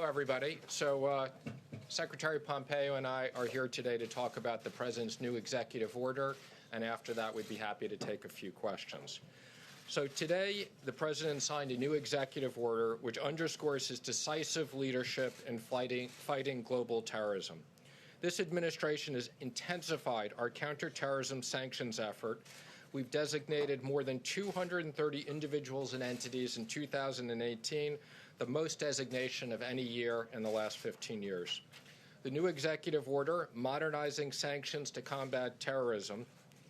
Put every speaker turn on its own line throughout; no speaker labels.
everybody. So Secretary Pompeo and I are here today to talk about the President's new executive order, and after that we'd be happy to take a few questions. So today the President signed a new executive order which underscores his decisive leadership in fighting global terrorism. This administration has intensified our counterterrorism sanctions effort. We've designated more than 230 individuals and entities in 2018, the most designation of any year in the last 15 years. The new executive order, modernizing sanctions to combat terrorism,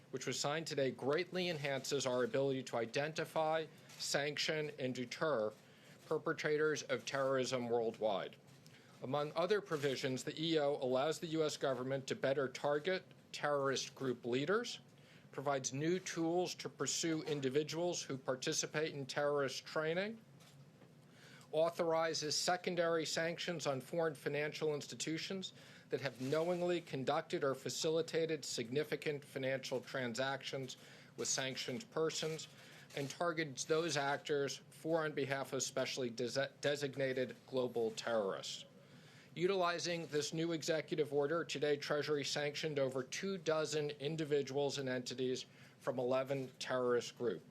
which was signed today, greatly enhances our ability to identify, sanction, and deter perpetrators of terrorism worldwide. Among other provisions, the EO allows the U.S. government to better target terrorist group leaders, provides new tools to pursue individuals who participate in terrorist training, authorizes secondary sanctions on foreign financial institutions that have knowingly conducted or facilitated significant financial transactions with sanctioned persons, and targets those actors for on behalf of specially designated global terrorists. Utilizing this new executive order, today Treasury sanctioned over 24 individuals and entities from 11 terrorist groups.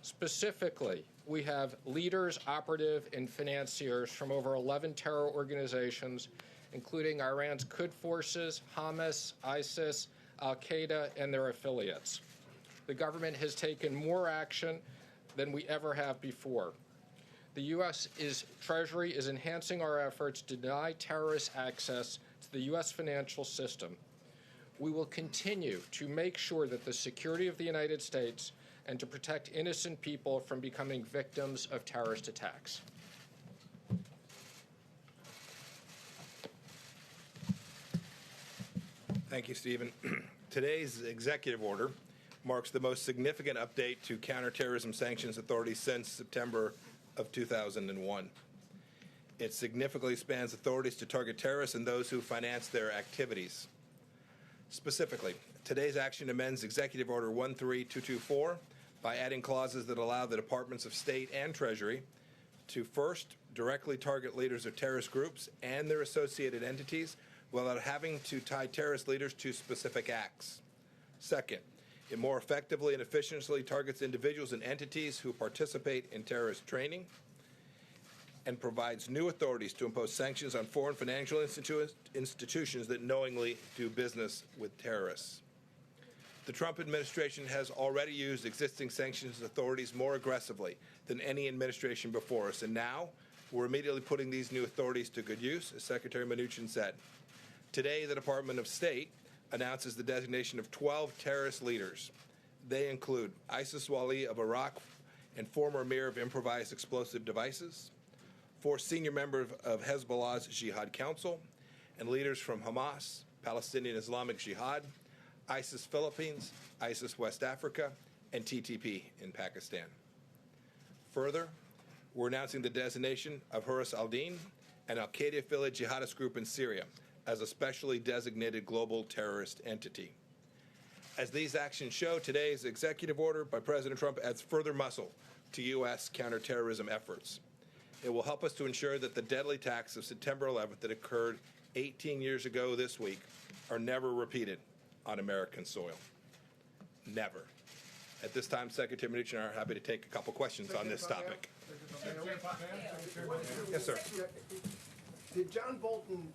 Specifically, we have leaders, operative, and financiers from over 11 terror organizations, including Iran's Quds forces, Hamas, ISIS, al-Qaeda, and their affiliates. The government has taken more action than we ever have before. The U.S. Treasury is enhancing our efforts to deny terrorists access to the U.S. financial system. We will continue to make sure that the security of the United States and to protect innocent people from becoming victims of terrorist attacks.
Thank you, Stephen. Today's executive order marks the most significant update to counterterrorism sanctions authorities since September of 2001. It significantly expands authorities to target terrorists and those who finance their activities. Specifically, today's action amends Executive Order 13224 by adding clauses that allow the Departments of State and Treasury to first directly target leaders of terrorist groups and their associated entities without having to tie terrorist leaders to specific acts. Second, it more effectively and efficiently targets individuals and entities who participate in terrorist training, and provides new authorities to impose sanctions on foreign financial institutions that knowingly do business with terrorists. The Trump administration has already used existing sanctions authorities more aggressively than any administration before us, and now we're immediately putting these new authorities to good use, as Secretary Mnuchin said. Today, the Department of State announces the designation of 12 terrorist leaders. They include Isis Wali of Iraq and former Emir of Improvised Explosive Devices, 4 senior members of Hezbollah's Jihad Council, and leaders from Hamas, Palestinian Islamic Jihad, ISIS Philippines, ISIS West Africa, and TTP in Pakistan. Further, we're announcing the designation of Hurus al-Din, an al-Qaeda-affiliated jihadist group in Syria, as a specially designated global terrorist entity. As these actions show, today's executive order by President Trump adds further muscle to U.S. counterterrorism efforts. It will help us to ensure that the deadly attacks of September 11th that occurred 18 years ago this week are never repeated on American soil. Never. At this time, Secretary Mnuchin and I are happy to take a couple questions on this topic. Yes, sir.
Did John Bolton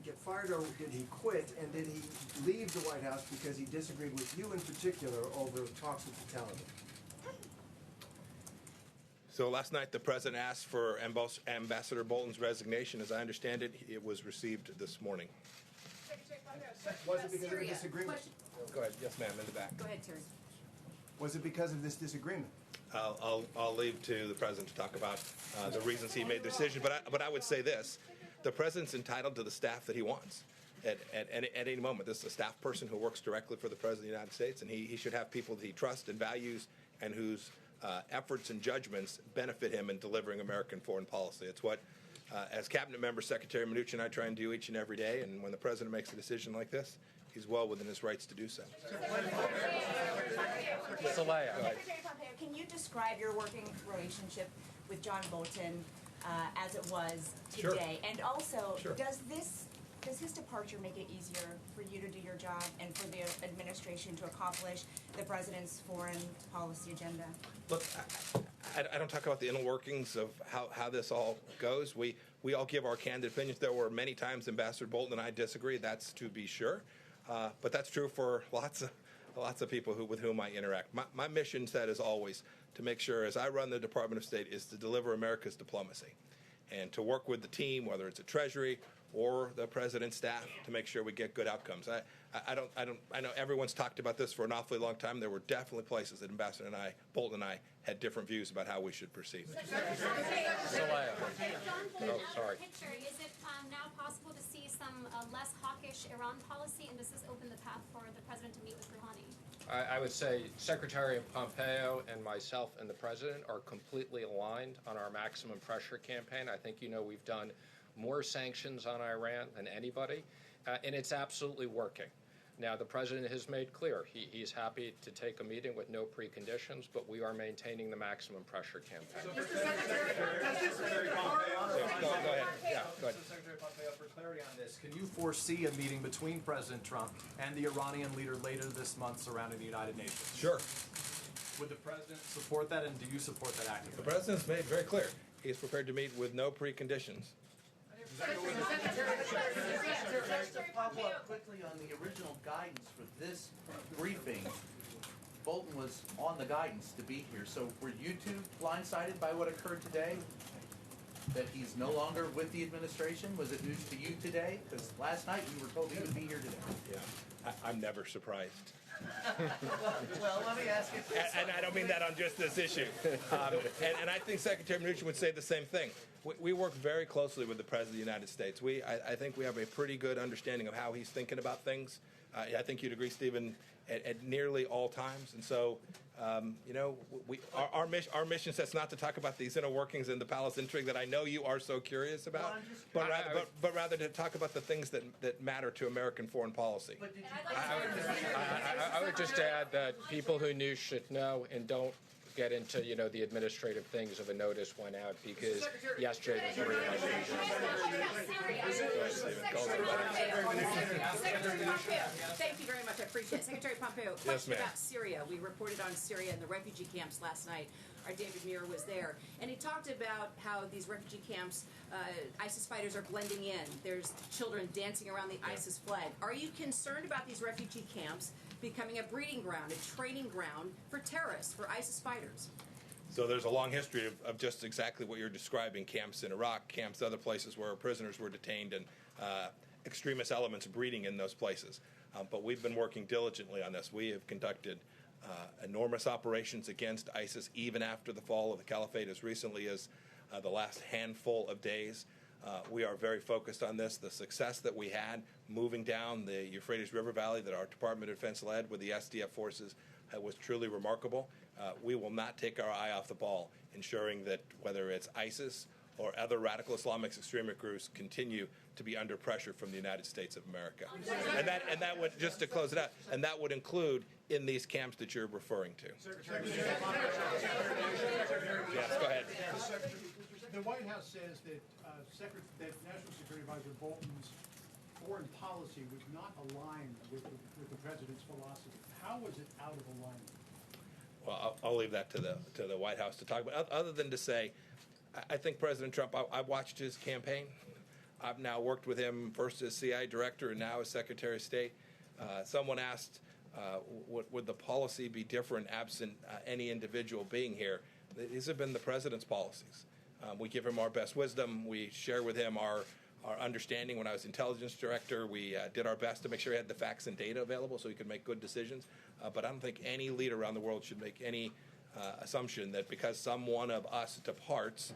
get fired, or did he quit, and did he leave the White House because he disagreed with you in particular over talks with the Taliban?
So last night, the President asked for Ambassador Bolton's resignation. As I understand it, it was received this morning.
Was it because of a disagreement?
Go ahead. Yes, ma'am, in the back.
Go ahead, Terry.
Was it because of this disagreement?
I'll leave to the President to talk about the reasons he made the decision. But I would say this. The President's entitled to the staff that he wants at any moment. This is a staff person who works directly for the President of the United States, and he should have people that he trusts and values and whose efforts and judgments benefit him in delivering American foreign policy. It's what, as Cabinet member, Secretary Mnuchin and I try and do each and every day, and when the President makes a decision like this, he's well within his rights to do so.
Secretary Pompeo, can you describe your working relationship with John Bolton as it was
Sure.
today? And also,
Sure.
does his departure make it easier for you to do your job and for the administration to accomplish the president's foreign policy agenda?
Look, I don't talk about the inner workings of how this all goes. We all give our candid opinions. There were many times Ambassador Bolton and I disagree. That's to be sure, but that's true for lots of people with whom I interact. My mission set is always to make sure, as I run the Department of State, is to deliver America's diplomacy, and to work with the team, whether it's a Treasury or the president's staff, to make sure we get good outcomes. I know everyone's talked about this for an awfully long time. There were definitely places that Ambassador Bolton and I had different views about how we should proceed.
Sorry.
Picture. Is it now possible to see some less hawkish Iran policy, and does this open the path for the president to meet with Rouhani?
I would say Secretary Pompeo and myself and the president are completely aligned on our maximum pressure campaign. I think we've done more sanctions on Iran than anybody, and it's absolutely working. Now, the president has made clear he's happy to take a meeting with no preconditions, but we are maintaining the maximum pressure campaign.
Mr. Secretary Pompeo,
Go ahead. Yeah, go ahead.
Mr. Secretary Pompeo, for clarity on this, can you foresee a meeting between President Trump and the Iranian leader later this month surrounding the United Nations?
Sure.
Would the president support that, and do you support that actively?
The president's made very clear he's prepared to meet with no preconditions.
Just to follow up quickly on the original guidance for this briefing, Bolton was on the guidance to be here. So were you two blindsided by what occurred today? That he's no longer with the administration? Was it news to you today? Because last night we were told he would be here today.
Yeah, I'm never surprised.
Well, let me ask you this.
And I don't mean that on just this issue. And I think Secretary Mnuchin would say the same thing. We work very closely with the President of the United States. I think we have a pretty good understanding of how he's thinking about things. I think you'd agree, Stephen, at nearly all times. And so, our mission says not to talk about these inner workings and the palace intrigue that I know you are so curious about, but rather to talk about the things that matter to American foreign policy.
I would just add that people who knew should know, and don't get into the administrative things of a notice went out because yesterday was very much.
Thank you very much. I appreciate it. Secretary Pompeo, question about Syria. We reported on Syria and the refugee camps last night. Our David Muir was there, and he talked about how these refugee camps, ISIS fighters are blending in. There's children dancing around the ISIS flag. Are you concerned about these refugee camps becoming a breeding ground, a training ground for terrorists, for ISIS fighters?
So there's a long history of just exactly what you're describing, camps in Iraq, camps other places where prisoners were detained, and extremist elements breeding in those places. But we've been working diligently on this. We have conducted enormous operations against ISIS even after the fall of the caliphate, as recently as the last handful of days. We are very focused on this. The success that we had moving down the Euphrates River Valley that our Department of Defense led with the SDF forces was truly remarkable. We will not take our eye off the ball, ensuring that whether it's ISIS or other radical Islamic extremist groups continue to be under pressure from the United States of America. And that would, just to close it out, and that would include in these camps that you're referring to. Yes, go ahead.
The White House says that National Security Advisor Bolton's foreign policy was not aligned with the president's philosophy. How was it out of alignment?
Well, I'll leave that to the White House to talk about. Other than to say, I think President Trump, I've watched his campaign. I've now worked with him first as CIA director and now as Secretary of State. Someone asked, would the policy be different absent any individual being here? These have been the president's policies. We give him our best wisdom. We share with him our understanding. When I was intelligence director, we did our best to make sure he had the facts and data available so he could make good decisions. But I don't think any leader around the world should make any assumption that because some one of us departs,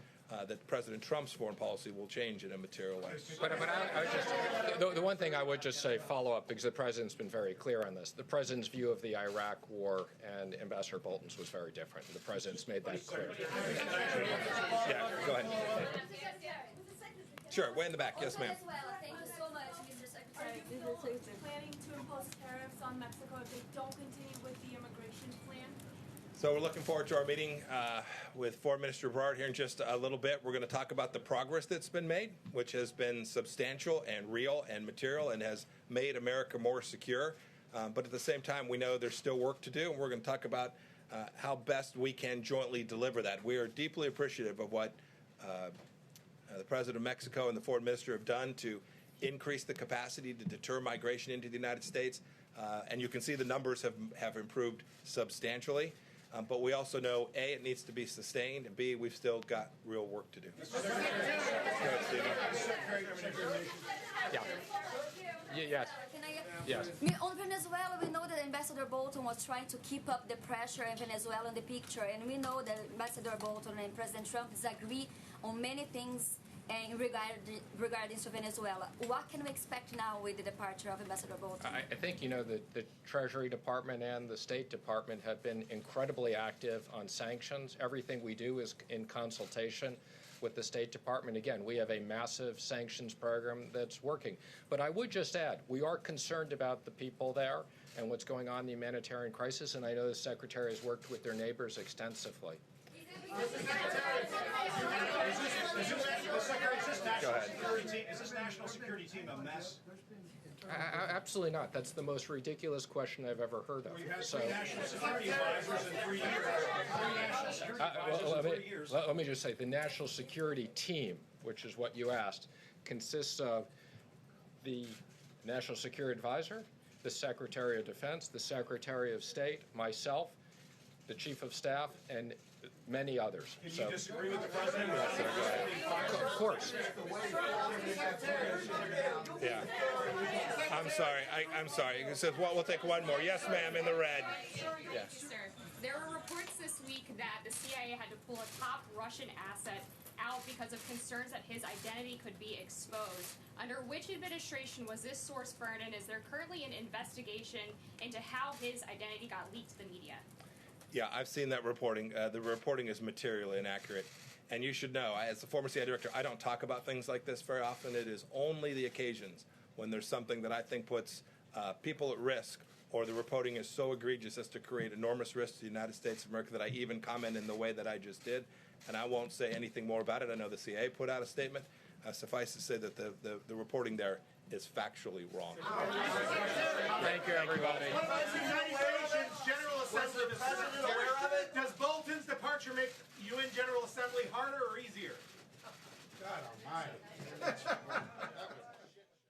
that President Trump's foreign policy will change in a material way.
But I would just, the one thing I would just say, follow up, because the president's been very clear on this. The president's view of the Iraq war and Ambassador Bolton's was very different. The president's made that clear. Yeah, go ahead.
Sure, way in the back. Yes, ma'am.
Thank you so much, Mr. Secretary. Are you still planning to impose tariffs on Mexico if they don't continue with the immigration plan?
So we're looking forward to our meeting with Foreign Minister Brard here in just a little bit. We're going to talk about the progress that's been made, which has been substantial and real and material and has made America more secure. But at the same time, we know there's still work to do, and we're going to talk about how best we can jointly deliver that. We are deeply appreciative of what the President of Mexico and the Foreign Minister have done to increase the capacity to deter migration into the United States. And you can see the numbers have improved substantially. But we also know, A, it needs to be sustained, and B, we've still got real work to do. Go ahead, Stephen.
Yeah. Yes. Yes.
On Venezuela, we know that Ambassador Bolton was trying to keep up the pressure in Venezuela in the picture, and we know that Ambassador Bolton and President Trump disagree on many things regarding to Venezuela. What can we expect now with the departure of Ambassador Bolton?
I think, the Treasury Department and the State Department have been incredibly active on sanctions. Everything we do is in consultation with the State Department. Again, we have a massive sanctions program that's working. But I would just add, we are concerned about the people there and what's going on in the humanitarian crisis, and I know the Secretary has worked with their neighbors extensively.
Is this national security team a mess?
Absolutely not. That's the most ridiculous question I've ever heard of.
Well, you had three national security advisors in 3 years.
Let me just say, the national security team, which is what you asked, consists of the national security advisor, the Secretary of Defense, the Secretary of State, myself, the Chief of Staff, and many others.
Can you disagree with the president?
Of course.
Yeah. I'm sorry. It says, well, we'll take one more. Yes, ma'am, in the red.
Yes. Sir, there were reports this week that the CIA had to pull a top Russian asset out because of concerns that his identity could be exposed. Under which administration was this source burned, and is there currently an investigation into how his identity got leaked to the media?
Yeah, I've seen that reporting. The reporting is materially inaccurate. And you should know, as the former CIA director, I don't talk about things like this very often. It is only the occasions when there's something that I think puts people at risk, or the reporting is so egregious as to create enormous risk to the United States of America, that I even comment in the way that I just did. And I won't say anything more about it. I know the CIA put out a statement. Suffice to say that the reporting there is factually wrong.
Thank you, everybody.
What about the United Nations General Assembly? Was the president aware of it? Does Bolton's departure make UN General Assembly harder or easier?
God almighty.